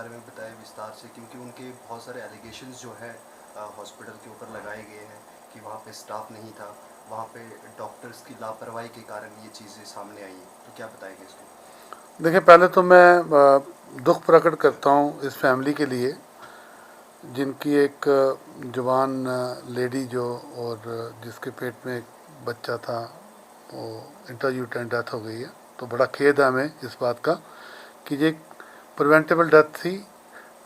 बारे में बताएं विस्तार से, क्योंकि उनके बहुत सारे एलिगेशंस जो है हॉस्पिटल के ऊपर लगाए गए हैं कि वहाँ पे स्टाफ नहीं था, वहाँ पे डॉक्टर्स की लापरवाही के कारण ये चीज़ें सामने आई हैं। तो क्या बताएंगे इसको? देखिए, पहले तो मैं दुख प्रकट करता हूँ इस फैमिली के लिए जिनकी एक जवान लेडी जो और जिसके पेट में एक बच्चा था वो इंटरयूटेन डेथ हो गई है। तो बड़ा खेद है हमें इस बात का कि ये प्रिवेंटेबल डेथ थी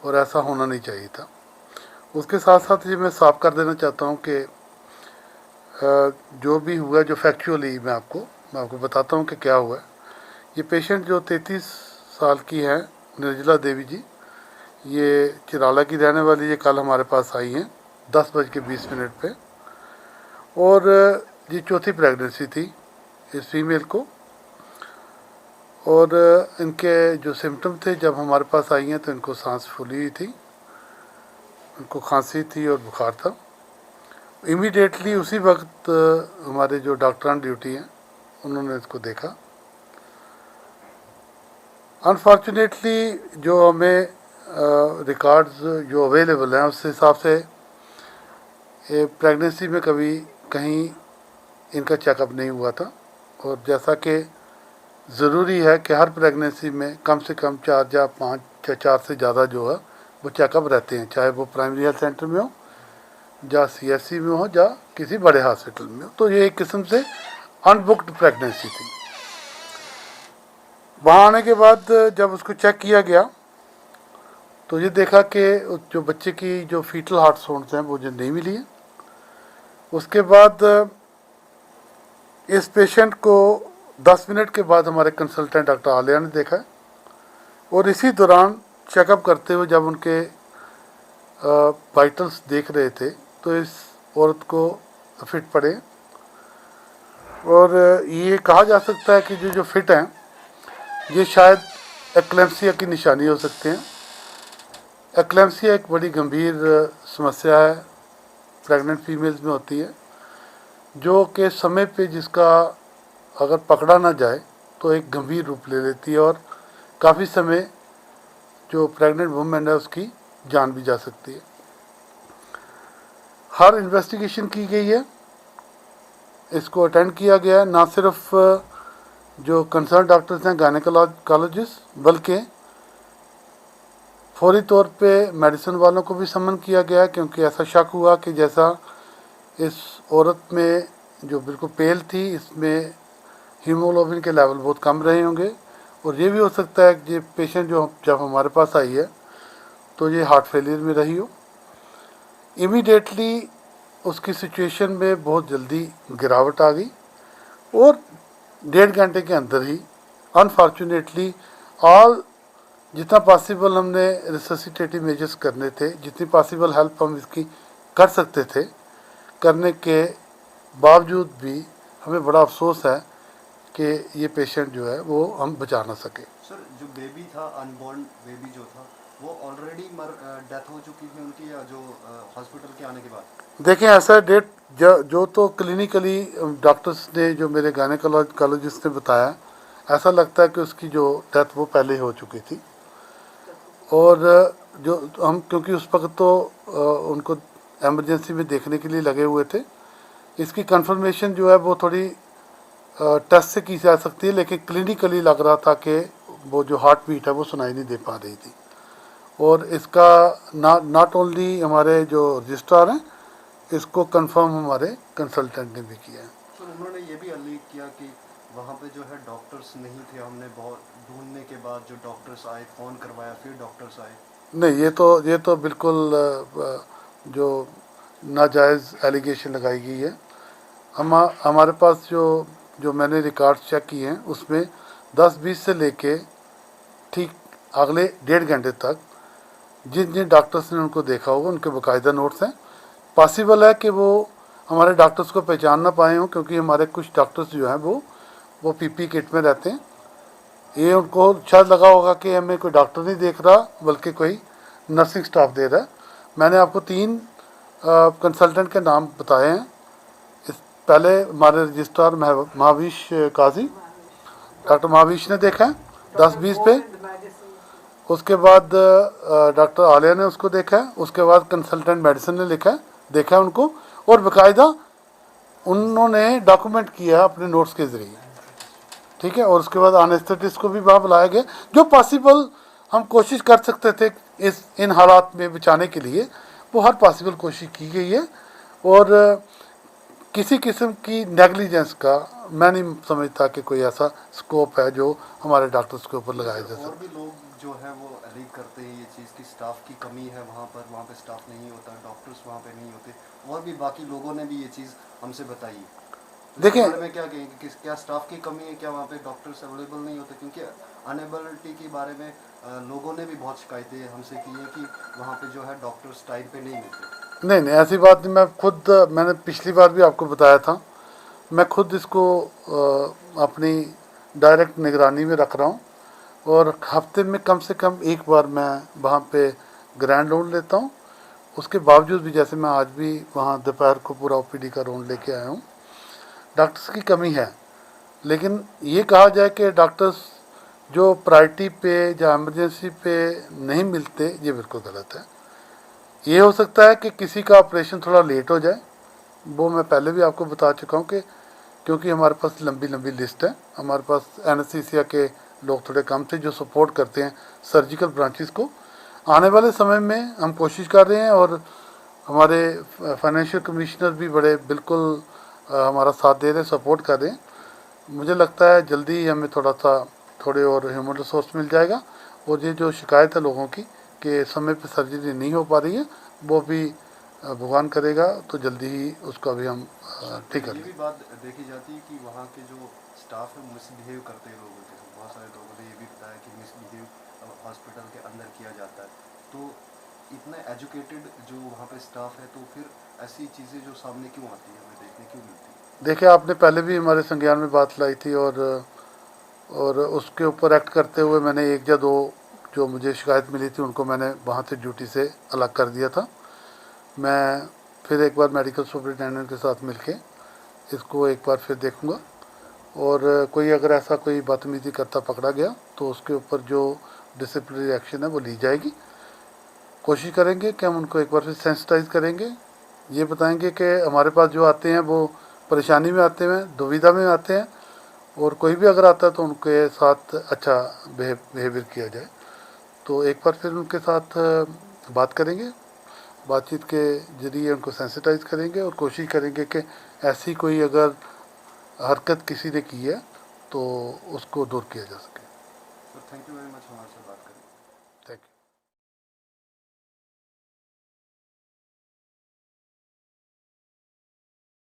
और ऐसा होना नहीं चाहिए था। उसके साथ साथ ये मैं साफ कर देना चाहता हूँ कि जो भी हुआ, जो फैक्चुअली मैं आपको बताता हूँ कि क्या हुआ है। ये पेशेंट जो 33 साल की है निर्जला देवी जी, ये चिराला की रहने वाली, ये कल हमारे पास आई हैं 10:20 पे। और ये चौथी प्रेगनेंसी थी इस फीमेल को। और इनके जो सिम्टम थे जब हमारे पास आई हैं तो इनको सांस फूली हुई थी, इनको खांसी थी और बुखार था। इमीडिएटली उसी वक्त हमारे जो डॉक्टर ऑन ड्यूटी हैं उन्होंने इसको देखा। अनफॉर्चुनेटली जो हमें रिकॉर्ड्स जो अवेलेबल हैं उस हिसाब से प्रेगनेंसी में कभी कहीं इनका चेकअप नहीं हुआ था। और जैसा कि ज़रूरी है कि हर प्रेगनेंसी में कम से कम 4 या 5 या 4 से ज़्यादा जो है वो चेकअप रहते हैं, चाहे वो प्राइमरी हेल्थ सेंटर में हो या CSC में हो या किसी बड़े हॉस्पिटल में हो। तो ये एक किस्म से अनबुक्ड प्रेगनेंसी थी। वहाँ आने के बाद जब उसको चेक किया गया तो ये देखा कि जो बच्चे की जो फीटल हार्ट साउंड्स हैं वो जो नहीं मिली है। उसके बाद इस पेशेंट को 10 मिनट के बाद हमारे कंसल्टेंट डॉक्टर आलिया ने देखा है। और इसी दौरान चेकअप करते हुए जब उनके वाइटल्स देख रहे थे तो इस औरत को फिट पड़े। और ये कहा जा सकता है कि जो फिट हैं ये शायद एक्लेम्सिया की निशानी हो सकते हैं। एक्लेम्सिया एक बड़ी गंभीर समस्या है, प्रेग्नेंट फीमेल्स में होती है, जो कि समय पे जिसका अगर पकड़ा ना जाए तो एक गंभीर रूप ले लेती है और काफ़ी समय जो प्रेग्नेंट वुमेन है उसकी जान भी जा सकती है। हर इन्वेस्टिगेशन की गई है, इसको अटेंड किया गया है। ना सिर्फ जो कंसर्न डॉक्टर्स हैं गायनेकोलॉजिस्ट, बल्कि फौरी तौर पे मेडिसिन वालों को भी समन किया गया है, क्योंकि ऐसा शक हुआ कि जैसा इस औरत में जो बिल्कुल पेल थी इसमें हीमोग्लोबिन के लेवल बहुत कम रहे होंगे। और ये भी हो सकता है कि ये पेशेंट जो जब हमारे पास आई है तो ये हार्ट फेलियर में रही हो। इमीडिएटली उसकी सिचुएशन में बहुत जल्दी गिरावट आ गई और 1.5 घंटे के अंदर ही अनफॉर्चुनेटली ऑल जितना पॉसिबल हमने रिससिटेटिव मेजर्स करने थे, जितनी पॉसिबल हेल्प हम इसकी कर सकते थे, करने के बावजूद भी हमें बड़ा अफसोस है कि ये पेशेंट जो है वो हम बचा ना सके। सर, जो बेबी था, अनबॉर्न बेबी जो था, वो ऑलरेडी डेथ हो चुकी थी उनकी, या जो हॉस्पिटल के आने के बाद? देखें, ऐसा डेट जो तो क्लिनिकली डॉक्टर्स ने, जो मेरे गायनेकोलॉजिस्ट ने बताया, ऐसा लगता है कि उसकी जो डेथ वो पहले हो चुकी थी। और जो हम क्योंकि उस वक्त तो उनको एमरजेंसी में देखने के लिए लगे हुए थे, इसकी कंफर्मेशन जो है वो थोड़ी टेस्ट से की जा सकती है, लेकिन क्लिनिकली लग रहा था कि वो जो हार्ट बीट है वो सुनाई नहीं दे पा रही थी। और इसका नॉट ओनली हमारे जो रजिस्ट्रार हैं, इसको कंफर्म हमारे कंसल्टेंट ने भी किया है। सर, उन्होंने ये भी उल्लेख किया कि वहाँ पे जो है डॉक्टर्स नहीं थे, हमने बहुत ढूंढने के बाद जो डॉक्टर्स आए, फ़ोन करवाया, फिर डॉक्टर्स आए। नहीं, ये तो बिल्कुल जो नाजायज़ एलिगेशन लगाई गई है। हमारे पास जो मैंने रिकॉर्ड चेक किए हैं उसमें 10-20 से लेके ठीक अगले 1.5 घंटे तक जिन जिन डॉक्टर्स ने उनको देखा होगा उनके बाकायदा नोट्स हैं। पॉसिबल है कि वो हमारे डॉक्टर्स को पहचान ना पाए हों, क्योंकि हमारे कुछ डॉक्टर्स जो हैं वो PP किट में रहते हैं। ये उनको शायद लगा होगा कि हमें कोई डॉक्टर नहीं देख रहा बल्कि कोई नर्सिंग स्टाफ दे रहा है। मैंने आपको 3 कंसल्टेंट के नाम बताए हैं। पहले हमारे रजिस्ट्रार महावीश काजी, डॉक्टर महावीश ने देखा है 10-20 पे। उसके बाद डॉक्टर आलिया ने उसको देखा है, उसके बाद कंसल्टेंट मेडिसिन ने देखा है उनको, और बाकायदा उन्होंने डॉक्यूमेंट किया है अपने नोट्स के ज़रिए, ठीक है। और उसके बाद एनेस्थेटिस्ट को भी वहाँ बुलाया गया। जो पॉसिबल हम कोशिश कर सकते थे इन हालात में बचाने के लिए, वो हर पॉसिबल कोशिश की गई है। और किसी किस्म की नेगलिजेंस का मैं नहीं समझता कि कोई ऐसा स्कोप है जो हमारे डॉक्टर्स के ऊपर लगाया जा और सकता। भी लोग जो है वो एलिग करते हैं ये चीज़ की स्टाफ की कमी है वहाँ पे स्टाफ नहीं होता, डॉक्टर्स वहाँ पे नहीं होते, और भी बाकी लोगों ने भी ये चीज़ हमसे बताई। तो इसके देखें, बारे में क्या कहेंगे कि क्या स्टाफ की कमी है, क्या वहाँ पे डॉक्टर्स अवेलेबल नहीं होते? क्योंकि अनेबिलिटी के बारे में लोगों ने भी बहुत शिकायतें हमसे की हैं कि वहाँ पे जो है डॉक्टर्स टाइम पे नहीं मिलते। नहीं ऐसी बात नहीं। मैंने पिछली बार भी आपको बताया था, मैं खुद इसको अपनी डायरेक्ट निगरानी में रख रहा हूँ। और हफ्ते में कम से कम एक बार मैं वहाँ पे ग्रैंड राउंड लेता हूँ। उसके बावजूद भी, जैसे मैं आज भी वहाँ दोपहर को पूरा ओपीडी का राउंड लेके आया हूँ, डॉक्टर्स की कमी है। लेकिन ये कहा जाए कि डॉक्टर्स जो प्रायोरिटी पे या इमरजेंसी पे नहीं मिलते, ये बिल्कुल गलत है। ये हो सकता है कि किसी का ऑपरेशन थोड़ा लेट हो जाए, वो मैं पहले भी आपको बता चुका हूँ कि क्योंकि हमारे पास लंबी लंबी लिस्ट है, हमारे पास एनेस्थीसिया के लोग थोड़े कम थे जो सपोर्ट करते हैं सर्जिकल ब्रांचेस को। आने वाले समय में हम कोशिश कर रहे हैं, और हमारे फाइनेंशियल कमिश्नर भी बड़े बिल्कुल हमारा साथ दे रहे हैं, सपोर्ट कर रहे हैं। मुझे लगता है जल्दी ही हमें थोड़े और ह्यूमन रिसोर्स मिल जाएगा। और ये जो शिकायत है लोगों की कि समय पे सर्जरी नहीं हो पा रही है, वो भी भगवान करेगा तो जल्दी ही उसका भी हम ठीक कर ये लेंगे। भी बात देखी जाती है कि वहाँ के जो स्टाफ है मिसबिहेव करते हैं लोगों के साथ। बहुत सारे लोगों ने ये भी बताया कि मिसबिहेव हॉस्पिटल के अंदर किया जाता है। तो इतना एजुकेटेड जो वहाँ पे स्टाफ है, तो फिर ऐसी चीज़ें जो सामने क्यों आती है, हमें देखने क्यों मिलती है? देखिए, आपने पहले भी हमारे संज्ञान में बात लाई थी, और उसके ऊपर एक्ट करते हुए मैंने एक या दो जो मुझे शिकायत मिली थी उनको मैंने वहाँ से ड्यूटी से अलग कर दिया था। मैं फिर एक बार मेडिकल सुपरिटेंडेंट के साथ मिलके इसको एक बार फिर देखूंगा, और कोई अगर ऐसा कोई बदतमीज़ी करता पकड़ा गया तो उसके ऊपर जो डिसिप्लिनरी एक्शन है वो ली जाएगी। कोशिश करेंगे कि हम उनको एक बार फिर सेंसिटाइज करेंगे, ये बताएंगे कि हमारे पास जो आते हैं वो परेशानी में आते हैं, दुविधा में आते हैं, और कोई भी अगर आता है तो उनके साथ अच्छा बिहेवियर किया जाए। तो एक बार फिर उनके साथ बात करेंगे, बातचीत के जरिए उनको सेंसिटाइज करेंगे, और कोशिश करेंगे कि ऐसी कोई अगर हरकत किसी ने की है तो उसको दूर किया जा सके। Sir thank you very much हमारे साथ बात करने के लिए। Thank you.